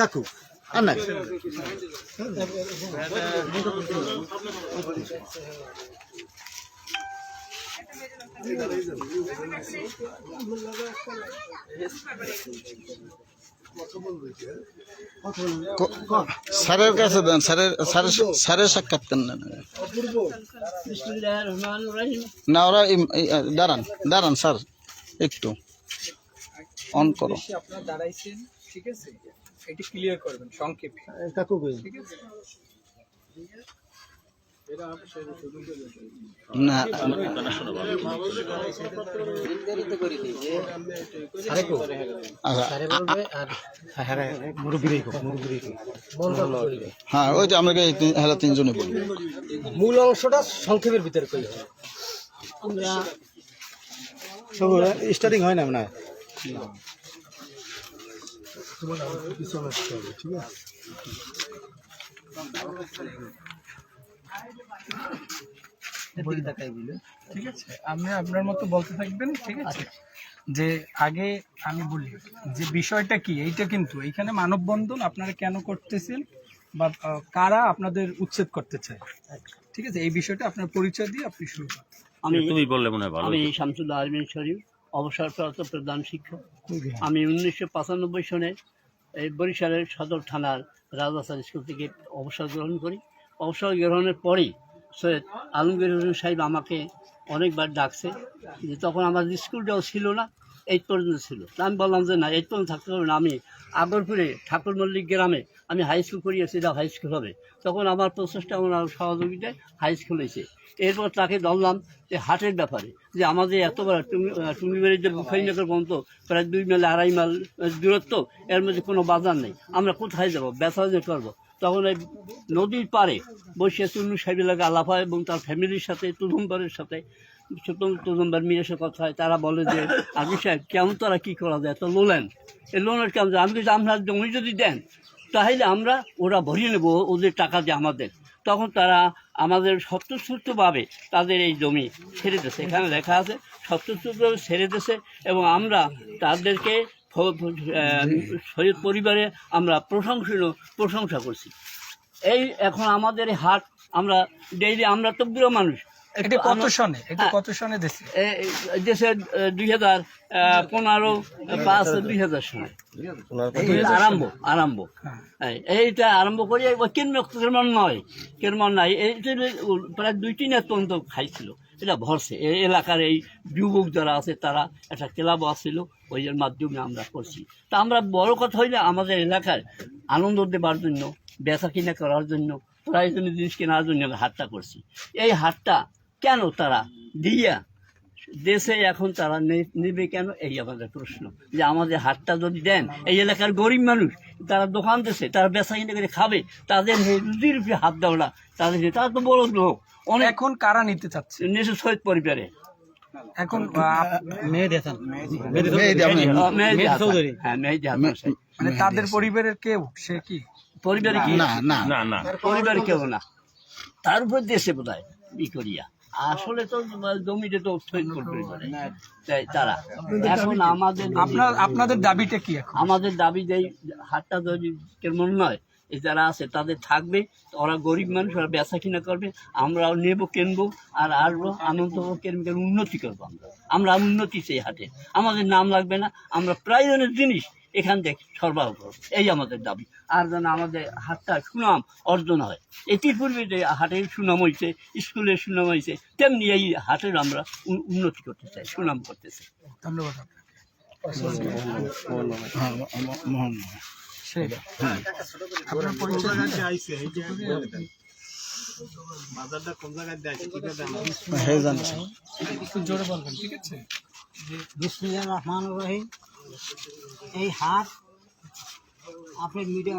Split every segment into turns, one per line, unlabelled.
কাকু আর না স্যারের কাছে দেন, স্যারের সাক্ষাৎ দেন না। ওরা দাঁড়ান দাঁড়ান স্যার, একটু অন করো।
আপনারা দাঁড়াইছেন, ঠিক আছে, এটা ক্লিয়ার করবেন সংক্ষেপে। ঠিক আছে,
না হ্যাঁ, ওই যে আমরা হেলা তিনজনে বলবো।
মূল অংশটা সংক্ষেপের ভিতরে কই হবে। আমরা
স্টার্টিং হয় না না ঠিক আছে।
ঠিক আছে, আপনি আপনার মতো বলতে থাকবেন। ঠিক আছে, যে আগে আমি বলি যে বিষয়টা কি, এইটা কিন্তু এইখানে মানববন্ধন আপনারা কেন করতেছেন বা কারা আপনাদের উচ্ছেদ করতে চায়, ঠিক আছে, এই বিষয়টা আপনার পরিচয় দিয়ে আপনি শুরু করেন।
তুমি বললে মনে হয় ভালো।
আমি শামসুল্লাহ আলমিন শরীফ, অবসরপ্রাপ্ত প্রধান শিক্ষক। আমি 1995 সনে এই বরিশালের সদর থানার রাজাসার স্কুল থেকে অবসর গ্রহণ করি। অবসর গ্রহণের পরেই সৈয়দ আলমগীর হোসেন সাহেব আমাকে অনেকবার ডাকছে, যে তখন আমার স্কুলটাও ছিল না, 8 পর্যন্ত ছিল। আমি বললাম যে না, 8 পর্যন্ত থাকতে হবে না, আমি আগরপুরে ঠাকুর মল্লিক গ্রামে আমি হাই স্কুল করিয়েছি, এটা হাই স্কুল হবে। তখন আমার প্রচেষ্টা, আমার সহযোগিতায় হাই স্কুল হয়েছে। এরপর তাকে ধরলাম যে হাটের ব্যাপারে, যে আমাদের এত বড় টুঙ্গিবাড়ির যে বুখারিনগর পর্যন্ত প্রায় 2 মাইল 2.5 মাইল দূরত্ব, এর মধ্যে কোনো বাজার নেই, আমরা কোথায় যাবো, বেচা করবো। তখন এই নদীর পাড়ে বসে চুন্নু সাহেবের লাগে আলাপ হয় এবং তার ফ্যামিলির সাথে তুজুম্বারের সাথে ছোট তুজুম্বার মিরের কথা হয়। তারা বলে যে আগে সাহেব কেমন তারা কী করা যায়, তো লোলেন এই লোনের কেমন, আমি যদি আপনার জমি যদি দেন তাহলে আমরা ওরা ভরিয়ে নেবো ওদের টাকা দিয়ে আমাদের। তখন তারা আমাদের স্বতঃস্ফূর্তভাবে তাদের এই জমি ছেড়ে দিয়েছে, এখানে লেখা আছে স্বতঃস্ফূর্তভাবে ছেড়ে দিয়েছে, এবং আমরা তাদেরকে শহীদ পরিবারে আমরা প্রশংসা করছি। এই এখন আমাদের এই হাট আমরা ডেইলি, আমরা তো বুড়ো মানুষ।
এটা কত সনে, এটা কত সনে দেশে?
দেশে 2015-5-2000 সনে আরম্ভ এইটা আরম্ভ করি। কেরমন নয়, এইটা প্রায় 2-3 পর্যন্ত খাইছিল, এটা ভরছে। এই এলাকার এই যুবক যারা আছে তারা একটা ক্লাব আসছিল, ওই মাধ্যমে আমরা করছি। তা আমরা বড় কথা হইলে আমাদের এলাকার আনন্দ দেবার জন্য, বেচা কিনা করার জন্য, প্রয়োজনীয় জিনিস কেনার জন্য হাটটা করছি। এই হাটটা কেন তারা দিয়া দেশে এখন তারা নেবে কেন, এই আমাদের প্রশ্ন। যে আমাদের হাটটা যদি দেন, এই এলাকার গরিব মানুষ তারা দোকান দেশে তারা বেচা কিনে করে খাবে, তাদের রুজির উপরে হাত দেওয়া না, তারা তো বড় লোক অনেক।
এখন কারা নিতে চাচ্ছে?
নেশে শহীদ পরিবারে
এখন মানে তাদের পরিবারের কেউ, সে কি
পরিবারে কি
না না
না না
পরিবারে কেউ না, তার উপর দেশে বোধহয় ই করিয়া আসলে তো জমিটা তো তারা। এখন
আপনাদের দাবিটা কি?
আমাদের দাবি যে হাটটা যদি কেমন নয়, এই যারা আছে তাদের থাকবে, ওরা গরিব মানুষ, ওরা বেচা কিনা করবে, আমরাও নেবো, কিনবো, আর আসবো, আনন্দ কেমন উন্নতি করবো। আমরা উন্নতি সেই হাটে, আমাদের নাম লাগবে না, আমরা প্রয়োজনের জিনিস এখান থেকে সরবরাহ করবো, এই আমাদের দাবি। আর যেন আমাদের হাটটা সুনাম অর্জন হয়। এটির পূর্বে যে হাটের সুনাম হয়েছে, স্কুলের সুনাম হয়েছে, তেমনি এই হাটের আমরা উন্নতি করতে চাই, সুনাম করতে চাই।
ধন্যবাদ। আপনার পরিচয় একটু জোরে বলবেন, ঠিক আছে?
বিসমিল্লাহির রহমানির রহিম। এই হাট আপনার মিডিয়া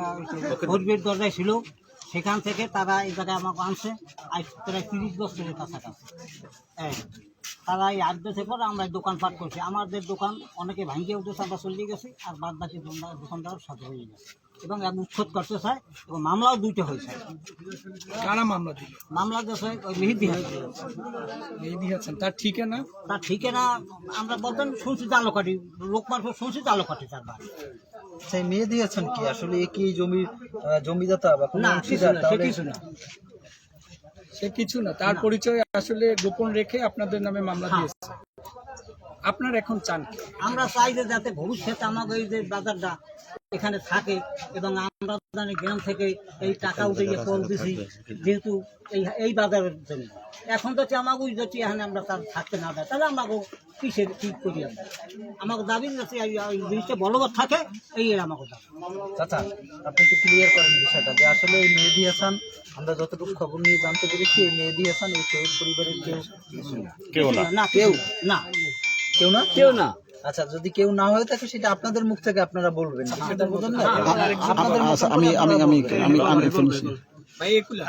পরিবেশ দরজায় ছিল, সেখান থেকে তারা এই জায়গায় আমাকে আনছে আজ প্রায় 30 বছরের কাছাকাছি। তারা এই আড্রেসে পরে আমরা দোকানপাট করছি, আমাদের দোকান অনেকে ভাঙিয়ে উঠেছে, আমরা চলে গেছি, আর বাদ বাকি দোকানদার সাথে হয়ে গেছে। এবং এক উচ্ছেদ করতে চায় এবং মামলাও 2টা হয়েছে।
কারা মামলা দিল?
মামলা দিয়েছে ওই মেহেদি হাসান।
মেহেদি হাসান, তার ঠিকানা?
তার ঠিকানা আমরা বলতেন শুনছি জালকাঠি, লোকমান শুনছি জালকাঠি তার বাড়ি।
সেই মেয়ে দিয়েছেন কি আসলে এ কি জমির জমিদাতা বা কোনো
না,
অংশীদার?
সে
তাহলে
কিছু না, সে কিছু না, তার পরিচয় আসলে গোপন রেখে আপনাদের নামে মামলা দিয়েছে। আপনার এখন চান কি?
আমরা চাই যে যাতে ভবিষ্যতে আমাকে এই যে বাজারটা এখানে থাকে এবং আমরা জানি গ্রাম থেকে এই টাকা উঠে গিয়ে কল দিছি যেহেতু এই বাজারের জন্য। এখন যদি আমাকে যদি এখানে আমরা তার থাকতে না দেয় তাহলে আমাকে কিসের ঠিক করি আমরা, আমাকে দাবি যাতে এই জিনিসটা বলবৎ থাকে, এই আমাকে দাবি।
চাচা আপনি একটু ক্লিয়ার করেন বিষয়টা যে আসলে এই মেহেদি হাসান, আমরা যতটুকু খবর নিয়ে জানতে পেরেছি এই মেহেদি হাসান এই শহীদ পরিবারের
না কেউ না,
কেউ না। আচ্ছা, যদি কেউ না হয়ে থাকে সেটা আপনাদের মুখ থেকে আপনারা বলবেন, সেটা বলবেন না আপনাদের মুখ
আচ্ছা,
থেকে
আমি
আপনারা বলবেন।
finish.
ভাই এগুলা